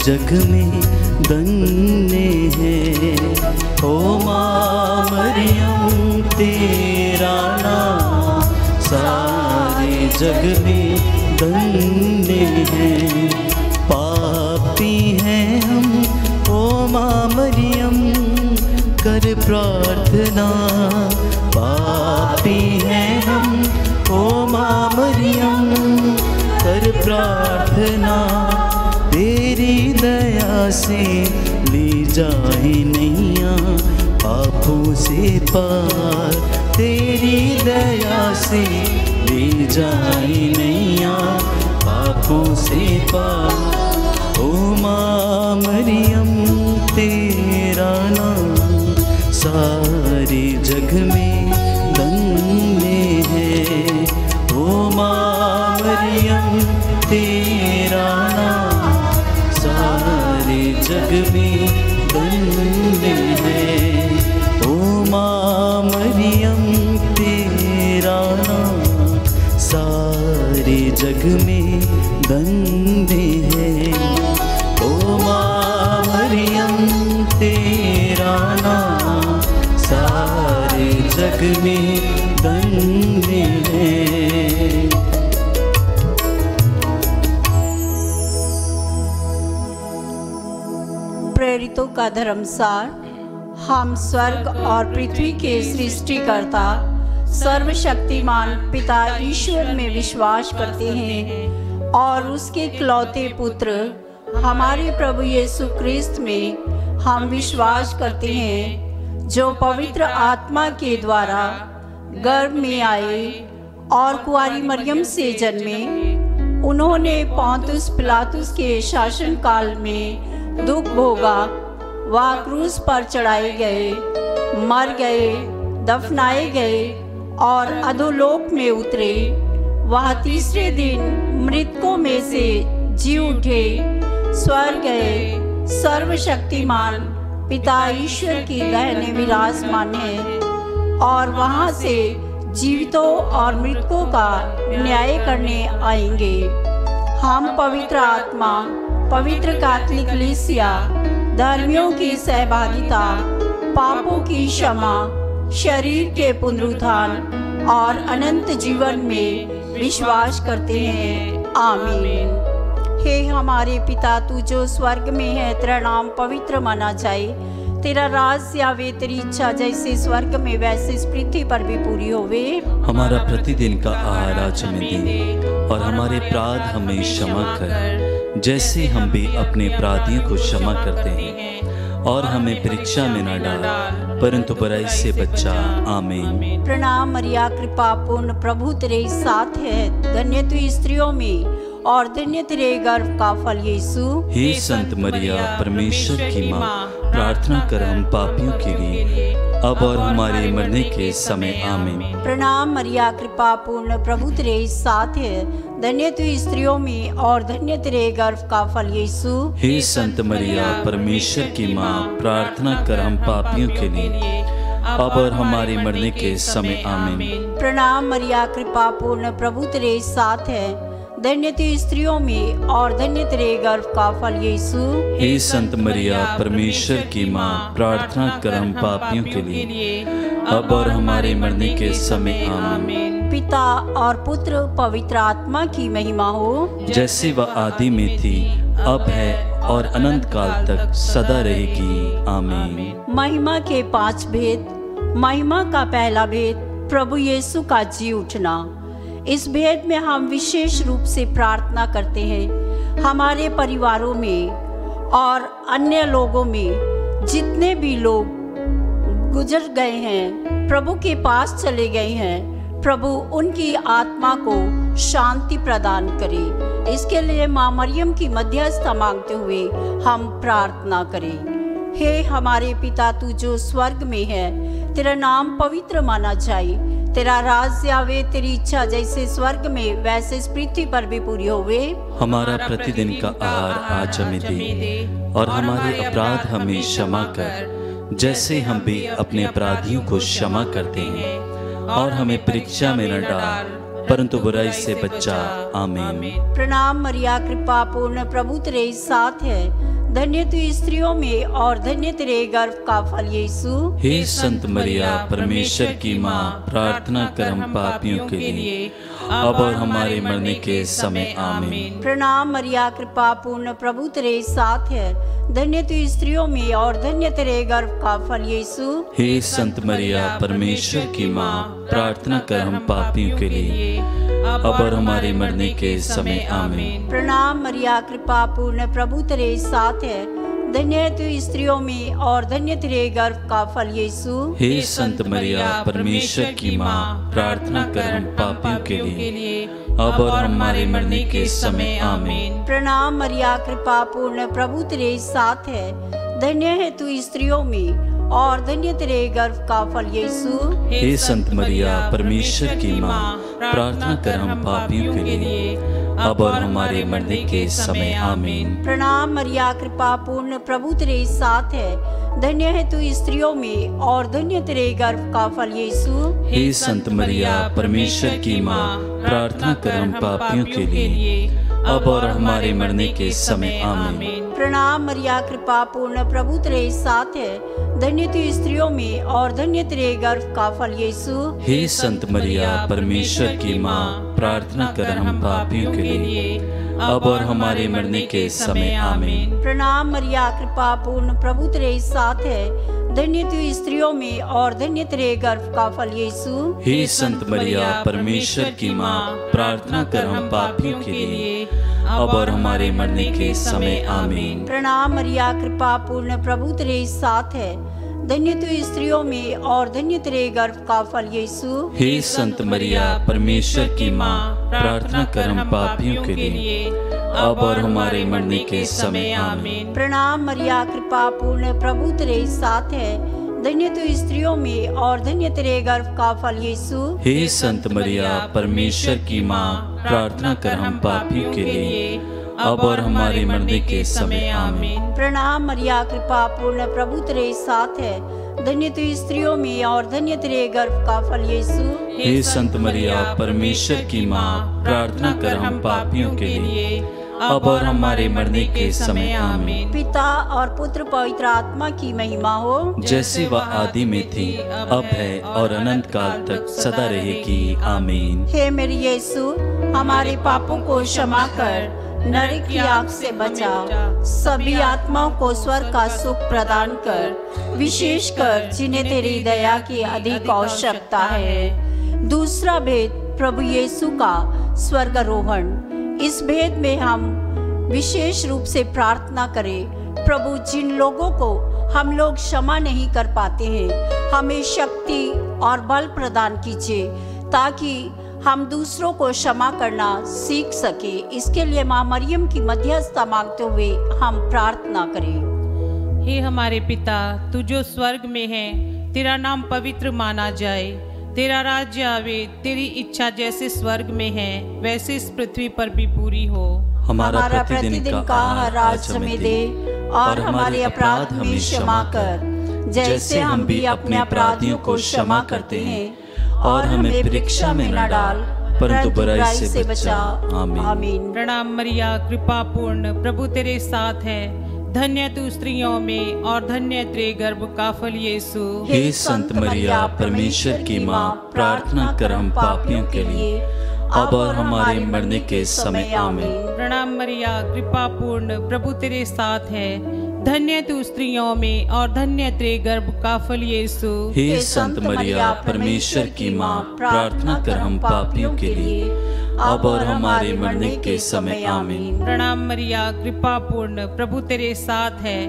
जग में धन्य है। ओ माँ मरियम तेरा नाम सारे जग में धन्य है। पापी हैं हम ओ माँ मरियम कर प्रार्थना। पापी हैं हम ओ माँ मरियम कर प्रार्थना। तेरी दया से ली जाए नैया पापों से पार। तेरी दया से ली जाए नैया पापों से पार। ओ माँ मरियम तेरा नाम सारे जग में धन्य है। ओ माँ मरियम तेरा नाम सारे जग में धन्य है। ओ माँ मरियम तेरा नाम सारे जग में धन्य है। ओ माँ मरियम तेरा नाम सारे जग में धन्य है। प्रेरितों का धर्मसार। हम स्वर्ग और पृथ्वी के सृष्टिकर्ता सर्वशक्तिमान पिता ईश्वर में विश्वास करते हैं और उसके इकलौते पुत्र हमारे प्रभु यीशु क्रिस्त में हम विश्वास करते हैं, जो पवित्र आत्मा के द्वारा गर्भ में आए और कुंवारी मरियम से जन्मे। उन्होंने पोंतुस पिलातुस के शासन काल में दुख भोगा, वह क्रूस पर चढ़ाए गए, मर गए, दफनाए गए और अधोलोक में उतरे। वह तीसरे दिन मृतकों में से जी उठे, स्वर्ग गए, सर्वशक्तिमान पिता ईश्वर की दाहिने विराजमान है और वहां से जीवितों और मृतकों का न्याय करने आएंगे। हम पवित्र आत्मा, पवित्र कैथोलिक कलीसिया, धर्मियों की सहभागिता, पापों की क्षमा, शरीर के पुनरुत्थान और अनंत जीवन में विश्वास करते हैं। आमीन। हे हमारे पिता, तू जो स्वर्ग में है, तेरा नाम पवित्र माना जाए। तेरा राज आवे, तेरी इच्छा जैसे स्वर्ग में वैसे इस पृथ्वी पर भी पूरी होवे। हमारा प्रतिदिन का आहार आज हमें दे और हमारे अपराध हमें क्षमा कर, जैसे हम भी अपने अपराधियों को क्षमा करते हैं। और हमें परीक्षा में न डाल, परंतु बुराई से बचा। आमीन। प्रणाम मरिया, कृपा पूर्ण, प्रभु तेरे साथ है। धन्य तू स्त्रियों में और धन्य तेरे गर्भ का फल यीशु। हे संत मरिया, परमेश्वर की माँ, प्रार्थना कर हम पापियों के लिए अब और हमारे मरने के समय। आमीन। प्रणाम मरिया, कृपा पूर्ण, प्रभु तेरे साथ है। धन्य तू स्त्रियों में और धन्य तेरे गर्भ का फल यीशु। हे संत मरिया, परमेश्वर की माँ, प्रार्थना कर हम पापियों के लिए अब और हमारे मरने के समय। आमीन। प्रणाम मरिया, कृपा पूर्ण, प्रभु तेरे साथ है। धन्य तू स्त्रियों में और धन्य तेरे गर्भ का फल यीशु। हे संत मरिया, परमेश्वर की माँ, प्रार्थना कर हम पापियों के लिए अब और हमारे मरने के समय। आमीन। पिता और पुत्र पवित्र आत्मा की महिमा हो, जैसे वह आदि में थी, अब है और अनंत काल तक सदा रहेगी। आमीन। महिमा के 5 भेद। महिमा का पहला भेद, प्रभु यीशु का जी उठना। इस भेद में हम विशेष रूप से प्रार्थना करते हैं हमारे परिवारों में और अन्य लोगों में जितने भी लोग गुजर गए हैं, प्रभु के पास चले गए हैं, प्रभु उनकी आत्मा को शांति प्रदान करे। इसके लिए माँ मरियम की मध्यस्थता मांगते हुए हम प्रार्थना करें। हे हमारे पिता, तू जो स्वर्ग में है, तेरा नाम पवित्र माना जाए। तेरा राज्य आवे, तेरी इच्छा जैसे स्वर्ग में वैसे इस पृथ्वी पर भी पूरी होवे। हमारा प्रतिदिन का आहार आज हमें दे और हमारे अपराध हमें क्षमा कर, जैसे हम भी अपने अपराधियों को क्षमा करते हैं। और हमें परीक्षा में न डाल, परंतु बुराई से बचा। आमीन। प्रणाम मरिया, कृपा पूर्ण, प्रभु तेरे साथ है, धन्य तू स्त्रियों में और धन्य तेरे गर्भ का फल यीशु। हे संत मरिया, परमेश्वर की माँ, प्रार्थना कर हम पापियों के लिए, अब और हमारे मरने के समय। आमीन। प्रणाम मरिया, कृपा पूर्ण, प्रभु तेरे साथ है, धन्य तू स्त्रियों में और धन्य तेरे गर्भ का फल यीशु। हे संत मरिया, परमेश्वर की माँ, प्रार्थना कर हम पापियों के लिए, अब और हमारे मरने के समय। आमीन। प्रणाम मरिया, कृपा पूर्ण, प्रभु तेरे साथ है, धन्य तू स्त्रियों में और धन्य तेरे गर्भ का फल यीशु। हे संत मरिया, परमेश्वर की माँ, प्रार्थना कर हम पापियों के लिए, अब और हमारे मरने के समय। आमीन। प्रणाम मरिया, कृपा पूर्ण, प्रभु तेरे साथ है, धन्य है तू स्त्रियों में और धन्य तेरे गर्भ का फल यीशु। हे संत मरिया, परमेश्वर की माँ, प्रार्थना कर हम पापियों के लिए, अब और हमारे मरने के समय। आमीन। प्रणाम मरिया, कृपा पूर्ण, प्रभु तेरे साथ है, धन्य है तू स्त्रियों में और धन्य तेरे गर्भ का फल यीशु। हे संत मरिया, परमेश्वर की माँ, प्रार्थना कर हम पापियों के लिए, अब और हमारे मरने के समय। आमीन। प्रणाम मरिया, कृपा पूर्ण, प्रभु तेरे साथ है, धन्य तू स्त्रियों में और धन्य तेरे गर्भ का फल यीशु। हे संत मरिया, परमेश्वर की माँ, प्रार्थना कर हम पापियों के लिए, अब और हमारे मरने के समय। आमीन। प्रणाम मरिया, कृपा पूर्ण, प्रभु तेरे साथ है, धन्य तू स्त्रियों में और धन्य तेरे गर्भ का फल यीशु। हे संत मरिया, परमेश्वर की माँ, प्रार्थना कर हम पापियों के लिए, अब और हमारे मरने के समय। आमीन। प्रणाम मरिया, कृपा पूर्ण, प्रभु तेरे साथ है, धन्य तू स्त्रियों में और धन्य तेरे गर्भ का फल यीशु। हे संत मरिया, परमेश्वर की माँ, प्रार्थना कर हम पापियों के लिए, अब और हमारे मरने के समय। आमीन। प्रणाम मरिया, कृपा पूर्ण, प्रभु तेरे साथ है, धन्य तू स्त्रियों में और धन्य तेरे गर्भ का फल यीशु। हे संत मरिया, परमेश्वर की माँ, प्रार्थना कर हम पापियों के लिए, अब और हमारे मरने के समय। आमीन। प्रणाम मरिया, कृपा पूर्ण, प्रभु तेरे साथ है, धन्य तू स्त्रियों में और धन्य तेरे गर्भ का फल यीशु। हे संत मरिया, परमेश्वर की माँ, प्रार्थना कर हम पापियों के लिए, अब और हमारे मरने के समय। आमीन। पिता और पुत्र पवित्र आत्मा की महिमा हो, जैसे वह आदि में थी, अब है और अनंत काल तक सदा रहेगी। आमीन। हे मेरे यीशु, हमारे पापों को क्षमा कर, नरक की आग से बचा, सभी आत्माओं को स्वर्ग का सुख प्रदान कर, विशेषकर जिन्हें तेरी दया की अधिक आवश्यकता है। दूसरा भेद, प्रभु यीशु का स्वर्गारोहण। इस भेद में हम विशेष रूप से प्रार्थना करें, प्रभु जिन लोगों को हम लोग क्षमा नहीं कर पाते हैं, हमें शक्ति और बल प्रदान कीजिए ताकि हम दूसरों को क्षमा करना सीख सके। इसके लिए माँ मरियम की मध्यस्थता मांगते हुए हम प्रार्थना करें। हे हमारे पिता, तू जो स्वर्ग में है, तेरा नाम पवित्र माना जाए, तेरा राज्य आवे, तेरी इच्छा जैसे स्वर्ग में है वैसे इस पृथ्वी पर भी पूरी हो। हमारा प्रतिदिन का आहार आज हमें दे और हमारे अपराध हमें क्षमा कर, जैसे हम भी अपने अपराधियों को क्षमा करते हैं, और हमें परीक्षा में न डाल, परंतु बुराई से बचा। आमीन। प्रणाम मरिया, कृपा पूर्ण, प्रभु तेरे साथ है, धन्य तू स्त्रियों में और धन्य तेरे गर्भ का फल यीशु। हे संत मरिया, परमेश्वर की माँ, प्रार्थना कर हम पापियों के लिए, अब और हमारे मरने के समय। आमीन। प्रणाम मरिया, कृपा पूर्ण, प्रभु तेरे साथ है, धन्य तू स्त्रियों में और धन्य तेरे गर्भ का फल यीशु। हे संत मरिया, परमेश्वर की माँ, प्रार्थना कर हम पापियों के लिए, अब और हमारे मरने के समय। आमीन। प्रणाम मरिया, कृपा पूर्ण, प्रभु तेरे साथ है,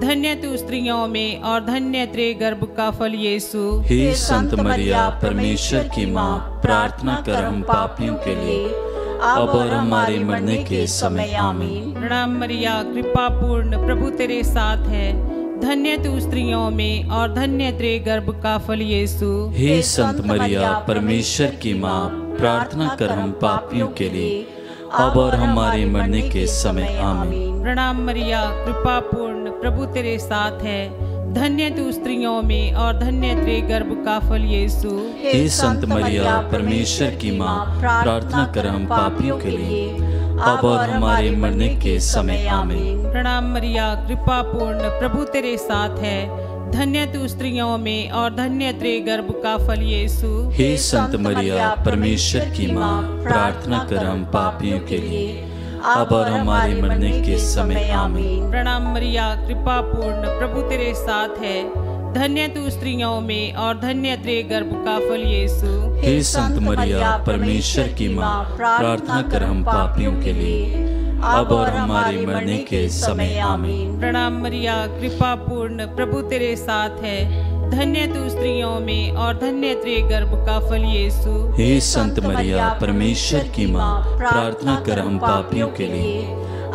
धन्य तू स्त्रियों में और धन्य तेरे गर्भ का फल यीशु। हे संत मरिया, परमेश्वर की माँ, प्रार्थना कर हम पापियों के लिए, अब और हमारे मरने के समय। आमीन। प्रणाम मरिया, कृपा पूर्ण, प्रभु तेरे साथ है, धन्य तू स्त्रियों में और धन्य तेरे गर्भ का फल यीशु। हे संत मरिया, परमेश्वर की माँ, प्रार्थना कर हम पापियों के लिए, अब और हमारे मरने के समय। आमीन। प्रणाम मरिया, कृपा पूर्ण, प्रभु तेरे साथ है, धन्य तू स्त्रियों में और धन्य तेरे गर्भ का फल यीशु। हे संत मरिया परमेश्वर की माँ, प्रार्थना कर हम पापियों के लिए, अब और हमारे मरने के समय आमीन। प्रणाम मरिया, कृपा पूर्ण, प्रभु तेरे साथ है। धन्य तू स्त्रियों में और धन्य तेरे गर्भ का फल यीशु। हे संत मरिया परमेश्वर की माँ, प्रार्थना कर हम पापियों के लिए, अब और हमारे मरने के समय आमीन। प्रणाम मरिया, कृपा पूर्ण, प्रभु तेरे साथ है। धन्य तू स्त्रियों में और धन्य तेरे गर्भ का फल यीशु। हे संत मरिया परमेश्वर की माँ, प्रार्थना कर हम पापियों के लिए, अब और हमारे मरने के समय आमीन। प्रणाम मरिया, कृपा पूर्ण, प्रभु तेरे साथ है। धन्य तू स्त्रियों में और धन्य तेरे गर्भ का फल यीशु। हे संत मरिया परमेश्वर की माँ, प्रार्थना कर हम पापियों के लिए,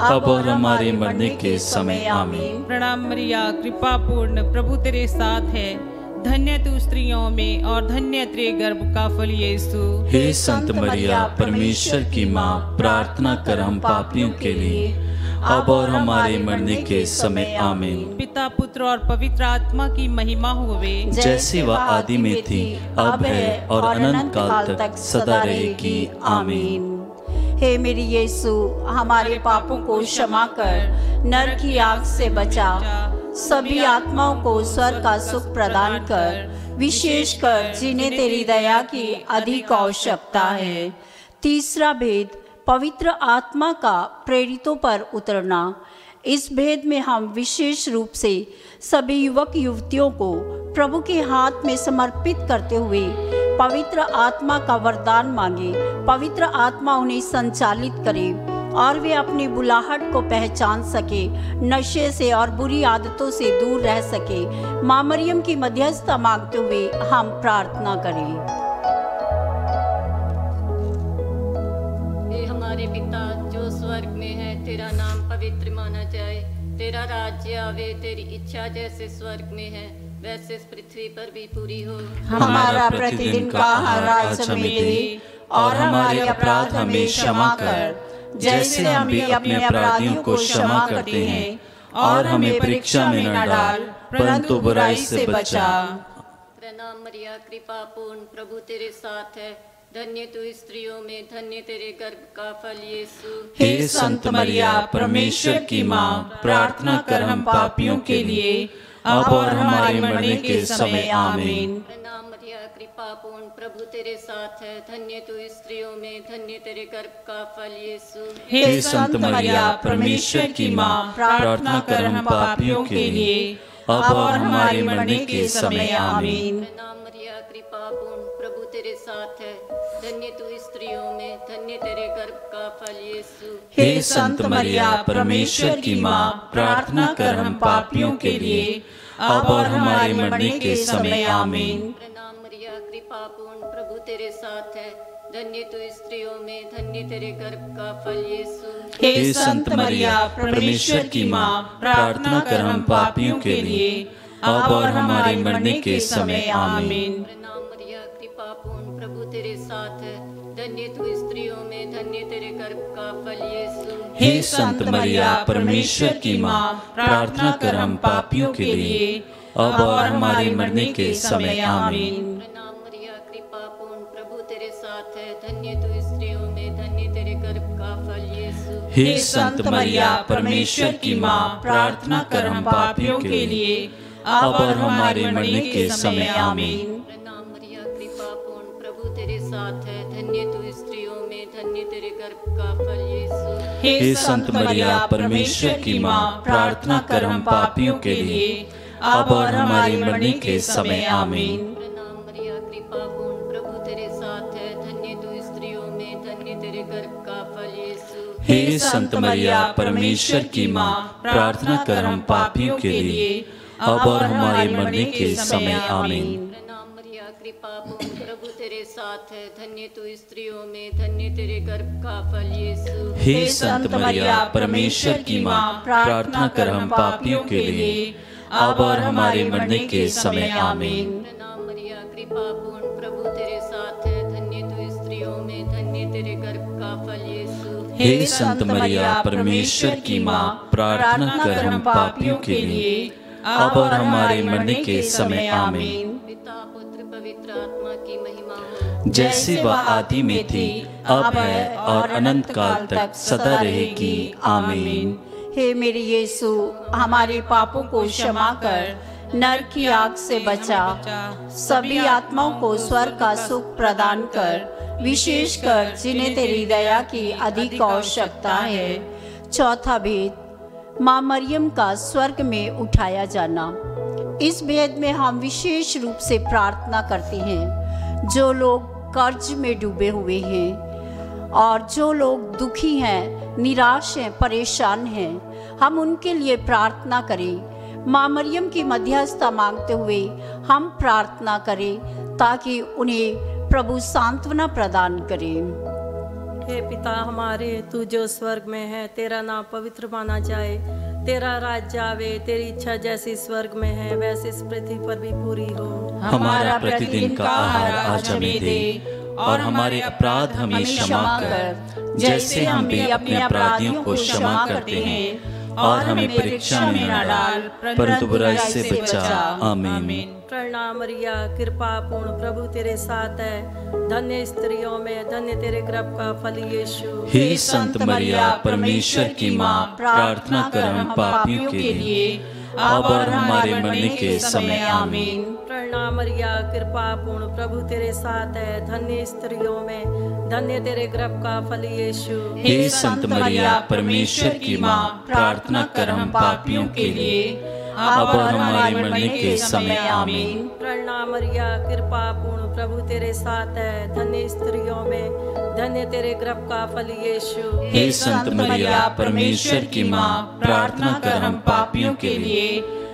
अब और हमारे मरने के समय आमीन। प्रणाम मरिया, कृपा पूर्ण, प्रभु तेरे साथ है। धन्य तू स्त्रियों में और धन्य तेरे गर्भ का फल यीशु। हे संत मरिया परमेश्वर की माँ, प्रार्थना कर हम पापियों के लिए, अब और हमारे मरने के समय आमीन। पिता, पुत्र और पवित्र आत्मा की महिमा होवे, जैसे वह आदि में थी, अब है और अनंत काल तक सदा रहेगी आमीन। हे मेरी यीशु, हमारे पापों को क्षमा कर, नरक की आग से बचा, सभी आत्माओं को स्वर्ग का सुख प्रदान कर, विशेषकर जिन्हें तेरी दया की अधिक आवश्यकता है। तीसरा भेद, पवित्र आत्मा का प्रेरितों पर उतरना। इस भेद में हम विशेष रूप से सभी युवक युवतियों को प्रभु के हाथ में समर्पित करते हुए पवित्र आत्मा का वरदान मांगे। पवित्र आत्मा उन्हें संचालित करे और वे अपनी बुलाहट को पहचान सके, नशे से और बुरी आदतों से दूर रह सके। माँ मरियम की मध्यस्थता मांगते हुए हम प्रार्थना करें। हे हमारे पिता जो स्वर्ग में है, तेरा नाम पवित्र माना जाए, तेरा राज्य आवे, तेरी इच्छा जैसे स्वर्ग में है वैसे इस पृथ्वी पर भी पूरी हो। हमारा प्रतिदिन का आहार आज हमें दे, और हमारे अपराध हमें क्षमा कर, जैसे हम भी अपने अपराधियों को क्षमा करते हैं, और हमें परीक्षा में न डाल, परंतु बुराई से बचा। प्रणाम मरिया, कृपा पूर्ण, प्रभु तेरे साथ है। धन्य तू स्त्रियों में, धन्य तेरे गर्भ का फल यीशु। हे संत मरिया परमेश्वर की माँ, प्रार्थना कर हम पापियों के लिए, अब और हमारे मरने के समय आमीन। प्रणाम मरिया, कृपा पूर्ण, प्रभु तेरे साथ है। धन्य तू स्त्रियों में, धन्य तेरे गर्भ का फल यीशु। हे संत मरिया परमेश्वर की माँ, प्रार्थना कर हम पापियों के लिए, अब और हमारे मरने के समय आमीन। प्रणाम मरिया, कृपा पूर्ण, प्रभु तेरे साथ है। धन्य तू स्त्रियों में, धन्य तेरे गर्भ का फल यीशु। हे संत मरिया परमेश्वर की माँ, प्रार्थना कर हम पापियों के लिए, अब और हमारे मरने के समय आमीन। प्रणाम मरिया, कृपा पूर्ण, प्रभु तेरे साथ है। धन्य तू स्त्रियों में, धन्य तेरे गर्भ का फल यीशु। हे संत मरिया परमेश्वर की माँ, प्रार्थना कर हम पापियों के लिए, अब और हमारे मरने के समय आमीन। प्रणाम मरिया, कृपा पूर्ण, प्रभु तेरे साथ है। धन्य तू स्त्रियों में, धन्य तेरे गर्भ का फल यीशु। हे संत मरिया परमेश्वर की माँ, प्रार्थना कर हम पापियों के लिए, अब और हमारे मरने के समय आमीन। प्रणाम मरिया, कृपा पूर्ण, प्रभु तेरे साथ है। धन्य तू स्त्रियों में, धन्य तेरे गर्भ का फल यीशु। हे संत मरिया परमेश्वर की माँ, प्रार्थना कर हम पापियों के लिए, अब और हमारे मरने के समय आमीन। प्रणाम मरिया, कृपा पूर्ण, प्रभु तेरे साथ है। धन्य तू स्त्रियों में, धन्य तेरे गर्भ का फल यीशु। हे संत मरिया परमेश्वर की माँ, प्रार्थना कर हम पापियों के लिए, अब और हमारे मरने के समय आमीन। प्रणाम मरिया, कृपा पूर्ण, प्रभु तेरे साथ है। धन्य तू स्त्रियों में, धन्य तेरे गर्भ का फल यीशु। हे संत मरिया परमेश्वर की माँ, प्रार्थना कर हम पापियों के लिए, अब और हमारे मरने के समय आमीन। प्रणाम मरिया, कृपा पूर्ण, प्रभु तेरे साथ है। धन्य तू स्त्रियों में, धन्य तेरे गर्भ का फल यीशु। हे संत मरिया परमेश्वर की माँ, प्रार्थना कर हम पापियों के लिए, अब और हमारे मरने के समय आमीन। प्रणाम मरिया, कृपा पूर्ण, प्रभु तेरे साथ है। धन्य तू स्त्रियों में, धन्य तेरे गर्भ का फल यीशु। हे संत मरिया परमेश्वर की माँ, प्रार्थना कर हम पापियों के लिए, अब और हमारे मरने के समय आमीन। पिता पुत्र पवित्र आत्मा की महिमा हो, जैसे वह आदि में थी, अब है और अनंत काल तक सदा रहेगी। आमीन। हे मेरे यीशु, हमारे पापों को क्षमा कर, नरक की आग से बचा, सभी आत्माओं को स्वर्ग का सुख प्रदान कर, विशेषकर जिन्हें तेरी दया की अधिक आवश्यकता है। चौथा भेद, माँ मरियम का स्वर्ग में उठाया जाना। इस भेद में हम विशेष रूप से प्रार्थना करते हैं जो लोग कर्ज में डूबे हुए हैं और जो लोग दुखी हैं, निराश हैं, परेशान हैं। हम उनके लिए प्रार्थना करें। माँ मरियम की मध्यस्थता मांगते हुए हम प्रार्थना करें ताकि उन्हें प्रभु सांत्वना प्रदान करें। हे पिता हमारे, तू जो स्वर्ग में है, तेरा नाम पवित्र माना जाए, तेरा राज्य आवे, तेरी इच्छा जैसी स्वर्ग में है वैसे इस पृथ्वी पर भी पूरी हो। हमारा प्रतिदिन का आहार आज हमें दे और हमारे अपराध हमें क्षमा कर, जैसे हम भी अपने अपराधियों को क्षमा करते हैं, और हमें परीक्षा में न डाल, परंतु बुराई से बचा। आमीन। प्रणाम मरिया, कृपा पूर्ण प्रभु तेरे साथ है, धन्य स्त्रियों में धन्य तेरे गर्भ का फल यीशु। हे संत मरिया, परमेश्वर की माँ, प्रार्थना कर हम पापियों के लिए, अब और हमारे मरने के समय। आमीन। प्रणाम मरिया, कृपा पूर्ण प्रभु तेरे साथ है, धन्य स्त्रियों में धन्य तेरे गर्भ का फल यीशु। हे संत मरिया, परमेश्वर की माँ, प्रार्थना कर हम पापियों के लिए, अब और हमारे मरने के समय। आमीन। प्रणाम मरिया, कृपा पूर्ण प्रभु तेरे साथ है, धन्य स्त्रियों में धन्य तेरे गर्भ का फल यीशु। हे संत मरिया, परमेश्वर की माँ, प्रार्थना कर हम पापियों के लिए,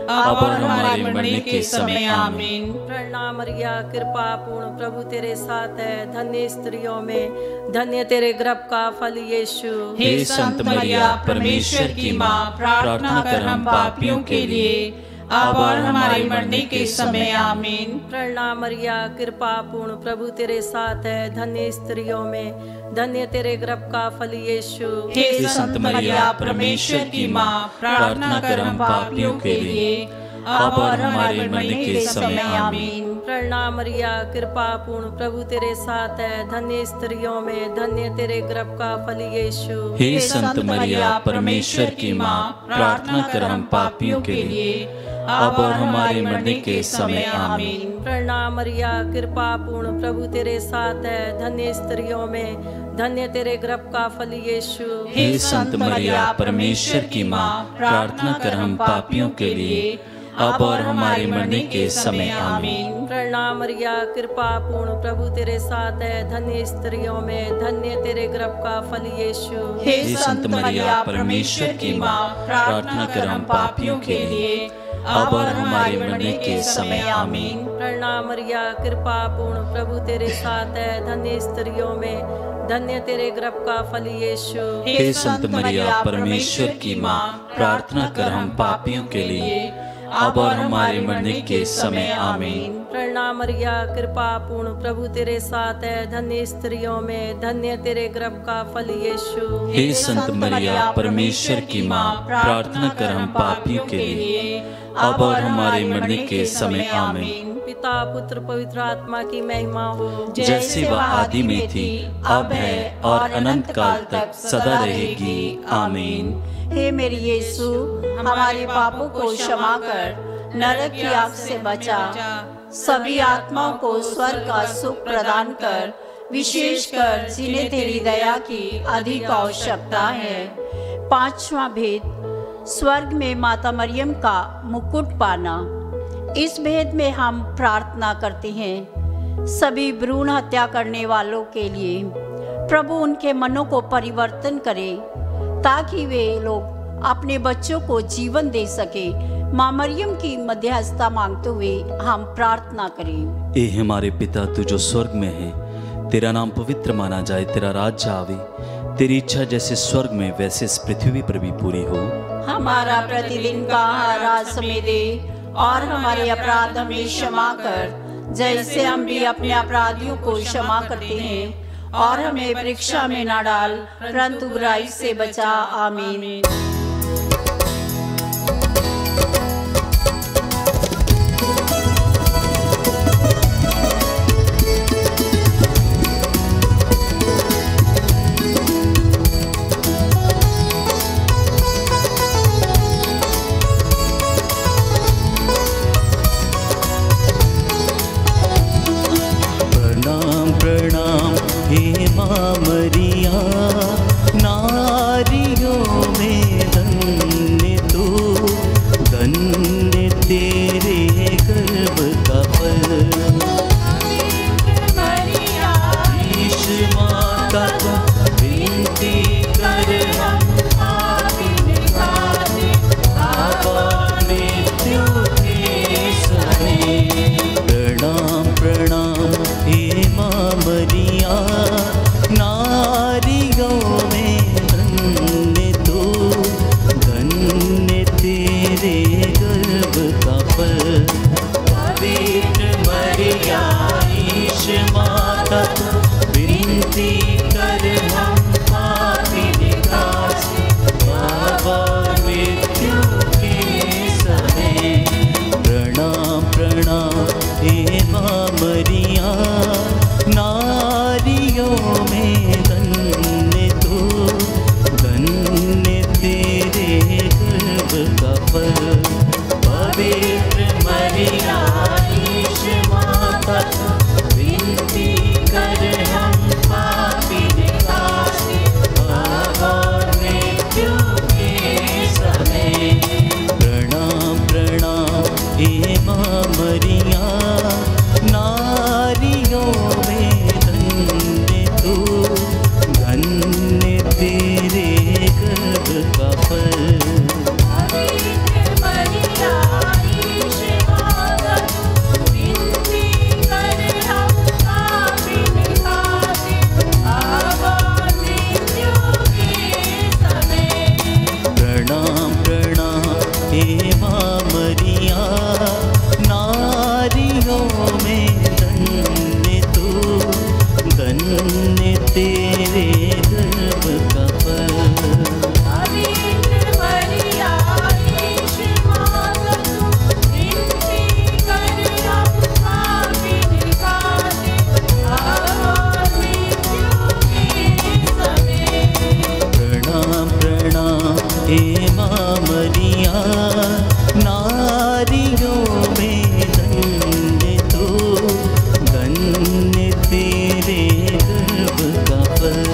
अब और हमारे मरने के समय। आमीन। प्रणाम मरिया, कृपा पूर्ण प्रभु तेरे साथ है, धन्य स्त्रियों में धन्य तेरे गर्भ का फल यीशु। हे संत मरिया, परमेश्वर की माँ, प्रार्थना कर हम पापियों के लिए, अब और हमारे मरने के समय। आमीन। प्रणाम मरिया, कृपा पूर्ण प्रभु तेरे साथ है, धन्य स्त्रियों में धन्य तेरे गर्भ का फल यीशु। हे संत मरिया, परमेश्वर की माँ, प्रार्थना कर हम पापियों के लिए, अब और हमारे मरने के समय। आमीन। प्रणाम मरिया, कृपा पूर्ण प्रभु तेरे साथ है, धन्य स्त्रियों में धन्य तेरे गर्भ का फल यीशु। हे संत मरिया, परमेश्वर की माँ, प्रार्थना कर हम पापियों के लिए, अब और हमारे मरने के समय। आमीन। प्रणाम मरिया, कृपा पूर्ण प्रभु तेरे साथ है, धन्य स्त्रियों में धन्य तेरे गर्भ का फल यीशु। हे संत मरिया, परमेश्वर की माँ, प्रार्थना कर हम पापियों के लिए, अब और हमारे मरने के समय। आमीन। प्रणाम मरिया, कृपा पूर्ण प्रभु तेरे साथ है, धन्य स्त्रियों में धन्य तेरे गर्भ का फल यीशु। हे संत मरिया, परमेश्वर की माँ, प्रार्थना कर हम पापियों के लिए, अब और हमारे मरने के समय। आमीन। प्रणाम मरिया, कृपा पूर्ण प्रभु तेरे साथ है, धन्य स्त्रियों में धन्य तेरे गर्भ का फल यीशु। हे संत मरिया, परमेश्वर की माँ, प्रार्थना कर हम पापियों के लिए, अब और हमारे मरने के समय। आमीन। प्रणाम मरिया, कृपा पूर्ण प्रभु तेरे साथ है, धन्य स्त्रियों में धन्य तेरे गर्भ का फल यीशु। हे संत मरिया, परमेश्वर की माँ, प्रार्थना कर हम पापियों के लिए, अब और हमारे मरने के समय। आमीन। पिता पुत्र पवित्र आत्मा की महिमा हो, जैसे वह आदि में थी, अब है और अनंत काल तक सदा रहेगी। आमीन। हे मेरे यीशु, हमारे पापों को क्षमा कर, नरक की आग से बचा, सभी आत्माओं को स्वर्ग का सुख प्रदान कर, विशेषकर जिन्हें तेरी दया की अधिक आवश्यकता है। पांचवा भेद, स्वर्ग में माता मरियम का मुकुट पाना। इस भेद में हम प्रार्थना करते हैं सभी भ्रूण हत्या करने वालों के लिए। प्रभु उनके मनों को परिवर्तन करे ताकि वे लोग अपने बच्चों को जीवन दे सके। माँ मरियम की मध्यस्थता मांगते हुए हम प्रार्थना करें। ए हमारे पिता, तू जो स्वर्ग में है, तेरा नाम पवित्र माना जाए, तेरा राज्य आवे, तेरी इच्छा जैसे स्वर्ग में वैसे इस पृथ्वी पर भी पूरी हो। हमारा प्रतिदिन का आहार आज हमें दे और हमारे अपराध हमें क्षमा कर, जैसे हम भी अपने अपराधियों को क्षमा करते हैं, और हमें परीक्षा में न डाल, परंतु बुराई से बचा। आमीन। माँ मरिया, नारियों में धन्य तू, धन्य तेरे गर्भ का फल। ईश माता को विनती कर हम मृत्यु के समय। प्रणाम प्रणाम हे माँ मरिया, नारियों में धन्य तू, धन्य तेरे गर्भ का फल। पवित्र मरिया ईश माता को विनती कर हम पापी निकासी, बाबा मृत्यु के समय। प्रणाम प्रणाम हे माँ मरिया, नारियों में धन्य तू, धन्य तेरे गर्भ का फल। पवित्र मरिया ईश माता को विनती कर हम पापी निकासी, बाबा मृत्यु के समय। प्रणाम प्रणाम हे माँ मरिया, नारियों में धन्य तू, धन्य तेरे गर्भ का फल। प्रणाम प्रणाम हे माँ मरिया, नारियों में धन्य तू, धन्य तेरे गर्भ का फल। प्रणाम प्रणाम हे माँ मरिया, नारियों में धन्य तू, धन्य तेरे गर्भ का फल।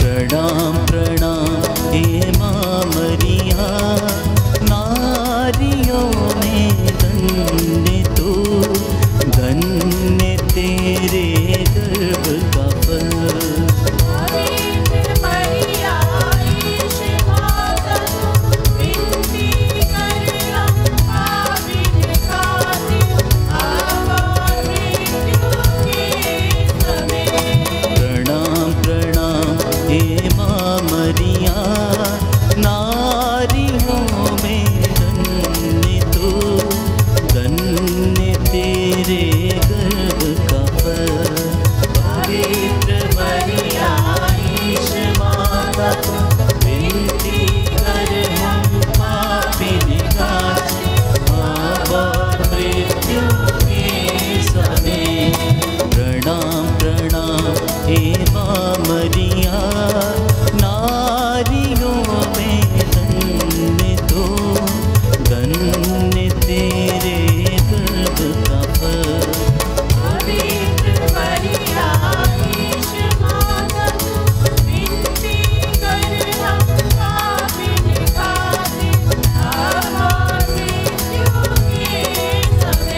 प्रणाम प्रणाम हे माँ मरिया, नारियों में धन्य तू, धन्य तेरे गर्भ का फल। प्रणाम प्रणाम हे माँ मरिया, नारियों में धन्य तू, धन्य तेरे गर्भ का फल। पवित्र मरिया ईश माता को विनती कर हम पापी निकासी, बाबा मृत्यु के समय। प्रणाम प्रणाम हे माँ मरिया, नारियों में धन्य तू, धन्य तेरे गर्भ का फल। पवित्र मरिया ईश माता को विनती कर हम पापी निकासी, बाबा मृत्यु के समय।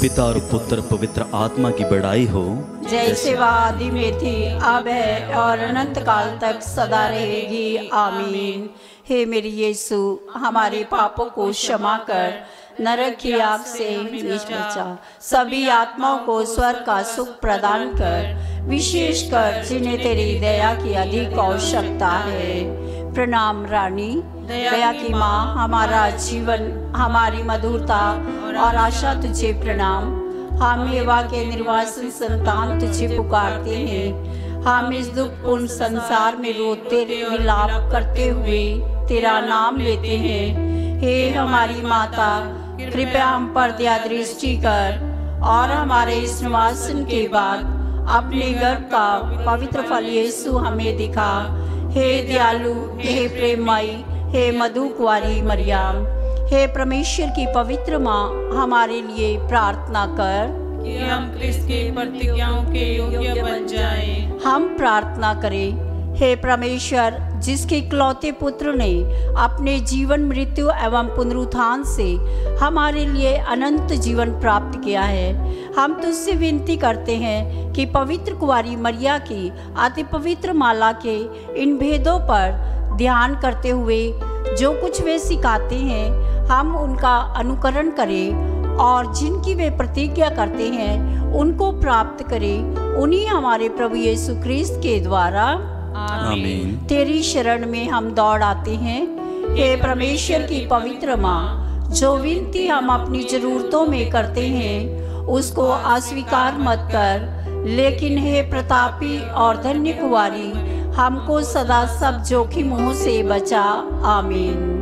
पिता और पुत्र पवित्र आत्मा की बड़ाई हो, जैसे वह आदि में थी, अब है और अनंत काल तक सदा रहेगी। आमीन। हे मेरी यीशु, हमारे पापों को क्षमा कर, नरक की आग से हमें बचा, सभी आत्माओं को स्वर्ग का सुख प्रदान कर, विशेषकर जिन्हें तेरी दया की अधिक आवश्यकता है। प्रणाम रानी, दया की माँ, हमारा जीवन, हमारी मधुरता और आशा तुझे प्रणाम। हम एवा के निर्वासन संतान तुझे पुकारते हैं। हम इस दुखपूर्ण संसार में रोते विलाप करते हुए तेरा नाम लेते हैं। हे हमारी माता, कृपया हम पर दया दृष्टि कर और हमारे इस निवासन के बाद अपने गर्भ का पवित्र फल यीशु हमें दिखा। हे दयालु, हे प्रेममयी, हे मधु कुंवारी मरियम, हे परमेश्वर की पवित्र माँ, हमारे लिए प्रार्थना कर कि हम क्रिस्त की प्रतिज्ञाओं के योग्य बन जाएं। हम प्रार्थना करें। हे परमेश्वर, जिसके इकलौते पुत्र ने अपने जीवन, मृत्यु एवं पुनरुत्थान से हमारे लिए अनंत जीवन प्राप्त किया है, हम तुझसे विनती करते हैं कि पवित्र कुंवारी मरिया की अति पवित्र माला के इन भेदों पर ध्यान करते हुए जो कुछ वे सिखाते हैं, हम उनका अनुकरण करें और जिनकी वे प्रतिज्ञा करते हैं उनको प्राप्त करें। उन्हीं हमारे प्रभु यीशु क्रिस्त के द्वारा आमीन। तेरी शरण में हम दौड़ आते हैं। हे परमेश्वर की पवित्र माँ, जो विनती हम अपनी जरूरतों में करते हैं उसको अस्वीकार मत कर, लेकिन हे प्रतापी और धन्य कुंवारी, हमको सदा सब जोखिमों से बचा। आमीन।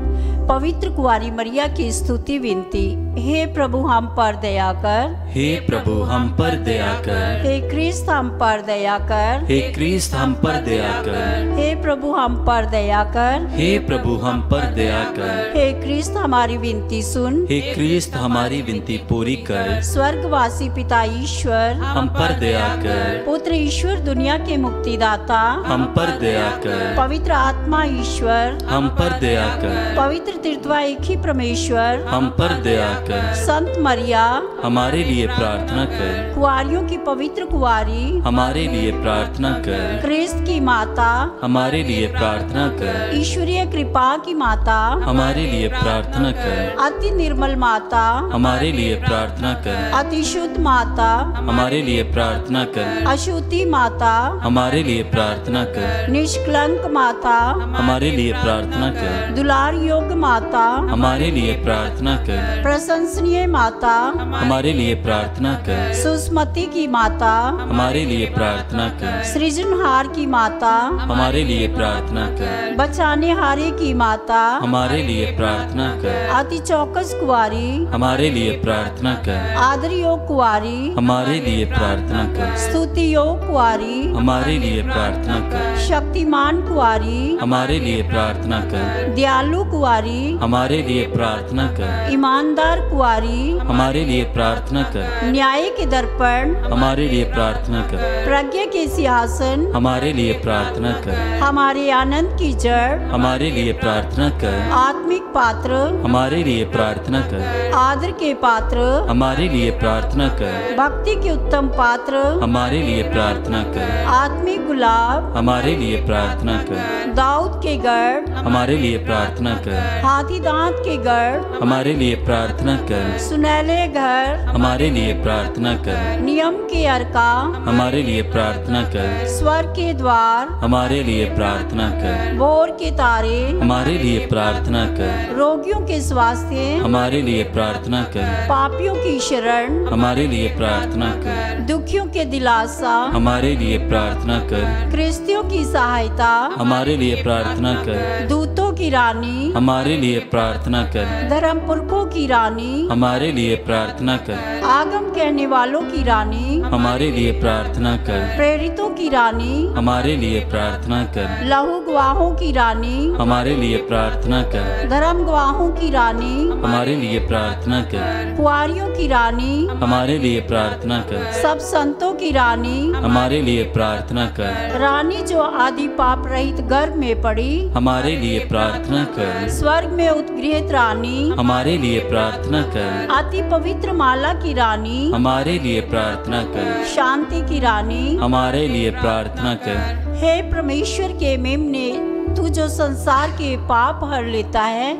पवित्र कुंवारी मरिया की स्तुति विनती। हे प्रभु हम पर दया कर, हे प्रभु हम पर दया कर, हे क्रिस्त हम पर दया कर, हे क्रिस्त हम पर दया कर, हे प्रभु हम पर दया कर, हे प्रभु हम पर दया कर, हे क्रिस्त हमारी विनती सुन, हे क्रिस्त हमारी विनती पूरी कर, स्वर्गवासी पिता ईश्वर हम पर दया कर, पुत्र ईश्वर दुनिया के मुक्तिदाता, हम पर दया कर, पवित्र आत्मा ईश्वर, हम पर दया कर, पवित्र तीर्थवा एक ही परमेश्वर, हम पर दया कर, संत मरिया, हमारे लिए प्रार्थना कर, कुंवारियों की पवित्र कुंवारी, हमारे लिए प्रार्थना कर, क्रिस्त की माता, हमारे लिए प्रार्थना कर, ईश्वरीय कृपा की माता, हमारे लिए प्रार्थना कर, अति निर्मल माता, हमारे लिए प्रार्थना कर, अति शुद्ध माता, हमारे लिए प्रार्थना कर, अशुद्धि माता, हमारे लिए प्रार्थना कर, निष्कलंक माता, हमारे लिए प्रार्थना कर, दुलार योग्य माता, हमारे लिए प्रार्थना कर, प्रशंसनीय माता, हमारे लिए प्रार्थना कर, सुस्मति की माता, हमारे लिए प्रार्थना कर, सृजनहार की माता, हमारे लिए प्रार्थना कर, बचाने हारे की माता, हमारे लिए प्रार्थना कर, अति चौकस कुंवारी, हमारे लिए प्रार्थना कर, आदर योग कुंवारी, हमारे लिए प्रार्थना कर, स्तुति योग कुंवारी, हमारे लिए प्रार्थना कर, शक्तिमान कुंवारी, हमारे लिए प्रार्थना कर, दयालु कुंवारी, हमारे लिए प्रार्थना कर, ईमानदार कुंवारी, हमारे लिए प्रार्थना कर, न्याय के दर्पण, हमारे लिए प्रार्थना कर, प्रज्ञा के सिंहासन, हमारे लिए प्रार्थना कर, हमारे आनंद की जड़, हमारे लिए प्रार्थना कर, आत्मिक पात्र, हमारे लिए प्रार्थना कर, आदर के पात्र, हमारे लिए प्रार्थना कर, भक्ति के उत्तम पात्र, हमारे लिए प्रार्थना कर, आत्मिक गुलाब, हमारे लिए प्रार्थना कर, दाऊद के गढ़, हमारे लिए प्रार्थना कर, हाथी दांत के गढ़, हमारे लिए प्रार्थना कर, सुनहले घर, हमारे लिए प्रार्थना कर, नियम के अर्का, हमारे लिए प्रार्थना कर, स्वर्ग के द्वार, हमारे लिए प्रार्थना कर, भोर के तारे, हमारे लिए प्रार्थना कर, रोगियों के स्वास्थ्य, हमारे लिए प्रार्थना कर, पापियों की शरण, हमारे लिए प्रार्थना कर, दुखियों के दिलासा, हमारे लिए प्रार्थना कर, क्रिस्तियों की सहायता, हमारे लिए प्रार्थना कर, दूतों की रानी, हमारे लिए प्रार्थना कर, धर्म पुरखों की रानी, हमारे लिए प्रार्थना कर, आगम कहने वालों की रानी, हमारे लिए प्रार्थना कर, प्रेरितों की रानी, हमारे लिए प्रार्थना कर, लहू गवाहों की रानी, हमारे लिए प्रार्थना कर, धर्म गवाहों की रानी, हमारे लिए प्रार्थना कर, कुंवारियों की रानी, हमारे लिए प्रार्थना कर, सब संतों की रानी, हमारे लिए प्रार्थना कर, रानी जो आदि पाप रहित गर्भ में पड़ी, हमारे लिए प्रार्थना कर, स्वर्ग में उत्गृहित रानी, हमारे लिए प्रार्थना कर, अति पवित्र माला की रानी, हमारे लिए प्रार्थना कर, शांति की रानी, हमारे लिए प्रार्थना कर, हे परमेश्वर के मेमने, तू जो संसार के पाप हर लेता है,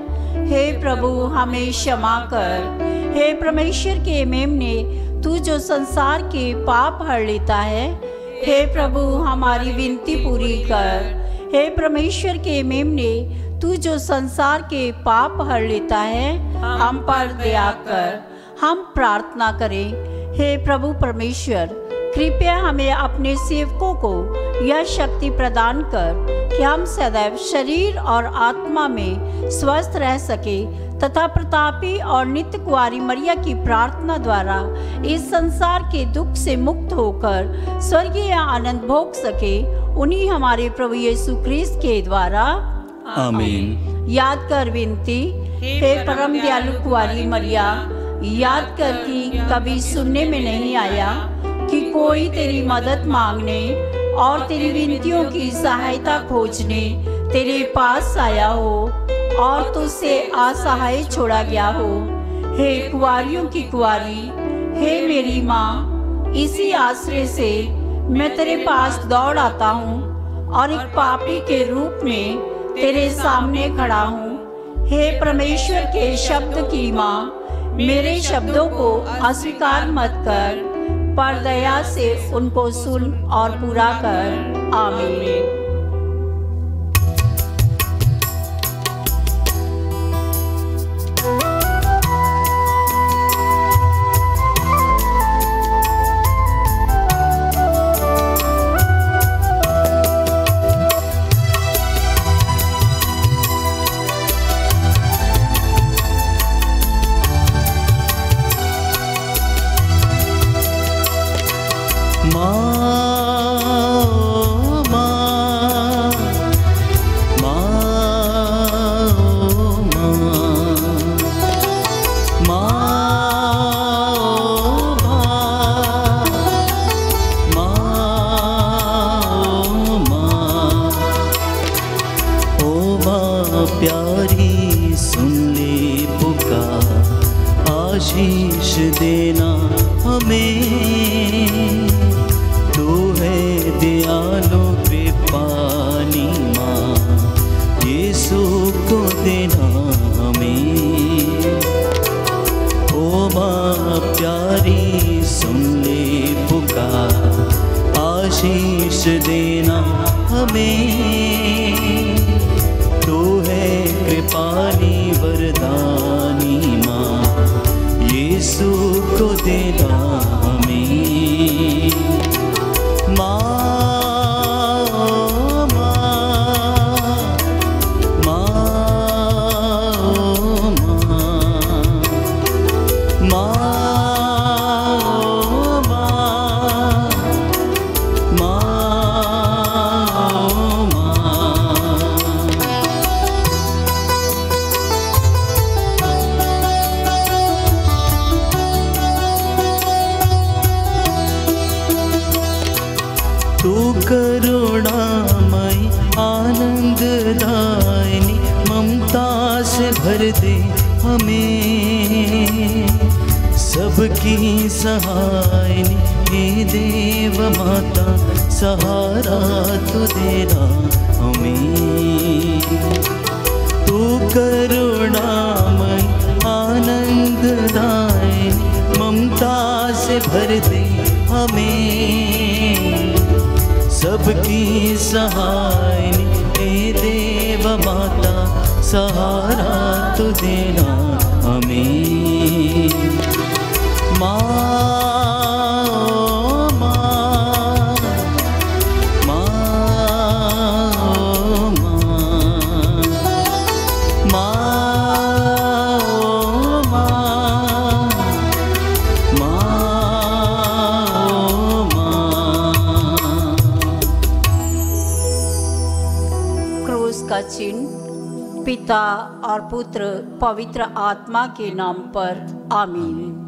हे प्रभु हमें क्षमा कर। हे परमेश्वर के मेमने, तू जो संसार के पाप हर लेता है, हे प्रभु हमारी विनती पूरी कर। हे परमेश्वर के मेमने, तू जो संसार के पाप हर लेता है, हम पर दया कर। हम प्रार्थना करें। हे प्रभु परमेश्वर, कृपया हमें अपने सेवकों को यह शक्ति प्रदान कर कि हम सदैव शरीर और आत्मा में स्वस्थ रह सके, तथा प्रतापी और नित्य कुंवारी मरिया की प्रार्थना द्वारा इस संसार के दुख से मुक्त होकर स्वर्गीय आनंद भोग सके, उन्हीं हमारे प्रभु यीशु ख्रिस्त के द्वारा आमीन। याद कर विनती, हे परम दयालु कुंवारी मरिया, याद कर कि कभी सुनने में नहीं आया कि कोई तेरी मदद मांगने और तेरी विनतियों की सहायता खोजने तेरे पास आया हो और तुझसे असहाय छोड़ा गया हो। हे कुंवारियों की कुंवारी, हे मेरी माँ, इसी आश्रय से मैं तेरे पास दौड़ आता हूँ और एक पापी के रूप में तेरे सामने खड़ा हूँ। हे परमेश्वर के शब्द की माँ, मेरे शब्दों को अस्वीकार मत कर, पर दया से उनको सुन और पूरा कर। आमीन। प्यारी सुन ले पुकार, आशीष देना हमें, तू है दयालु कृपानी माँ, यीशु को देना हमें। ओ माँ प्यारी सुन ले पुकार, आशीष देना हमें, तू है कृपानी वरदानी माँ, यीशु को देना हमें। माँ तू करुणामयी आनंददायिनी, ममता से भर दे हमें, सबकी सहायनी हे देव माता, सहारा तू देना हमें। तू करुणामयी आनंददायिनी, ममता से भर दे हमें, सबकी सहायनी हे देव माता, सहारा तू देना हमें। माँ का चिन्ह पिता और पुत्र पवित्र आत्मा के नाम पर आमीन।